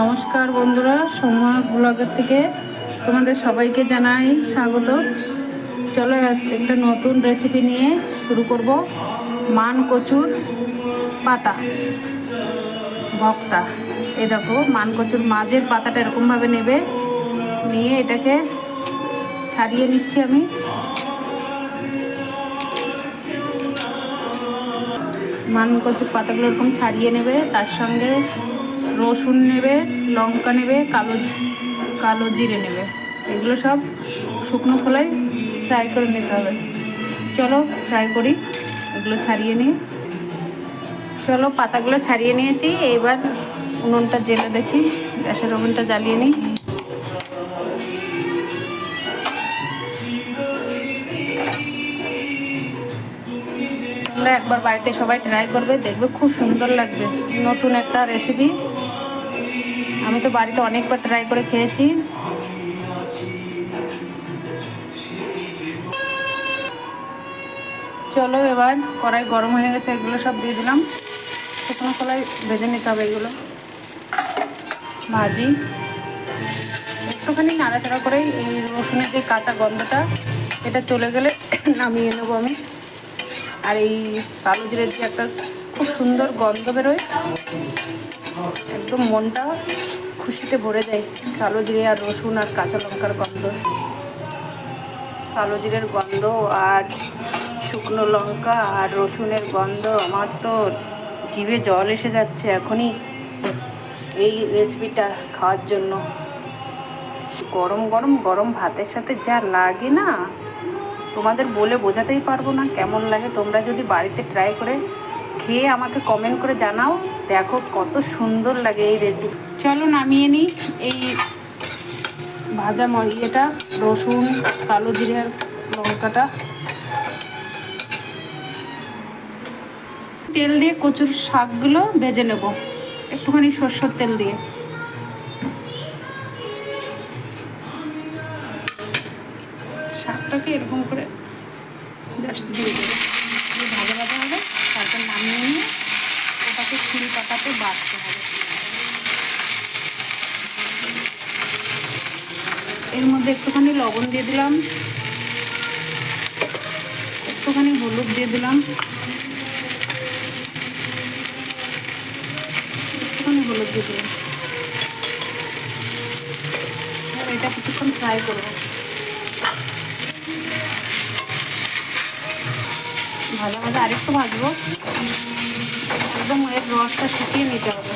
নমস্কার বন্ধুরা, সময় ব্লগের থেকে তোমাদের সবাইকে জানাই স্বাগত। চলো একটা নতুন রেসিপি নিয়ে শুরু করব। মান কচুর পাতা ভক্তা। এই দেখো, মান কচুর মাঝের পাতাটা এরকমভাবে নেবে, নিয়ে এটাকে ছাড়িয়ে নিচ্ছি আমি। মান কচুর পাতাগুলো এরকম ছাড়িয়ে নেবে, তার সঙ্গে রসুন নেবে, লঙ্কা নেবে, কালো জিরে নেবে। এগুলো সব শুকনো খোলায় ফ্রাই করে নিতে হবে। চলো ফ্রাই করি, এগুলো ছাড়িয়ে নিই। চলো পাতাগুলো ছাড়িয়ে নিয়েছি, এবার উনুনটা জেলে দেখি, গ্যাসের ওভেনটা জ্বালিয়ে নিই। তোমরা একবার বাড়িতে সবাই ট্রাই করবে, দেখবে খুব সুন্দর লাগবে। নতুন একটা রেসিপি, আমি তো বাড়িতে অনেকবার ট্রাই করে খেয়েছি। চলো এবার কড়াই গরম হয়ে গেছে, এগুলো সব দিয়ে দিলাম। শুকনো কড়াই ভেজে নিতে হবে, এগুলো ভাজি। একটুখানি নাড়াচাড়া করে এই রসুনের যে কাঁচা গন্ধটা এটা চলে গেলে নামিয়ে নেবো আমি। আর এই কালো জিরের যে একটা খুব সুন্দর গন্ধ বেরোয়, একদম মনটা খুশিতে ভরে যায়। কালো জিরে আর রসুন আর কাঁচা লঙ্কার গন্ধ, কালো জিরের গন্ধ আর শুকনো লঙ্কা আর রসুনের গন্ধ, আমার তো জিভে জল এসে যাচ্ছে এখনই এই রেসিপিটা খাওয়ার জন্য। গরম গরম গরম ভাতের সাথে যা লাগে না, তোমাদের বলে বোঝাতেই পারবো না কেমন লাগে। তোমরা যদি বাড়িতে ট্রাই করে খেয়ে আমাকে কমেন্ট করে জানাও, দেখো কত সুন্দর লাগে এই রেসিপি। চলো নামিয়ে নিই এই ভাজা এটা রসুন, কালো জিরে আর লঙ্কাটা। তেল দিয়ে কচুর শাকগুলো ভেজে নেব, একটুখানি সরষের তেল দিয়ে। শাকটাকে এরকম করে জাস্ট দিয়ে দেবো, দিয়ে ভাজা ভাজা হবে। তারপর নামিয়ে নিয়ে ওটাকে ছুরি পাতাতে বাটতে হবে। এর মধ্যে একটুখানি লবণ দিয়ে দিলাম, একটুখানি হলুদ দিয়ে দিলাম, একটুখানি হলুদ দিয়ে দিলাম। আর এটা কিছুক্ষণ ফ্রাই করবো, ভাজা ভাজা আরেকটু ভাজবো, একদম এর রসটা শুকিয়ে নিতে হবে।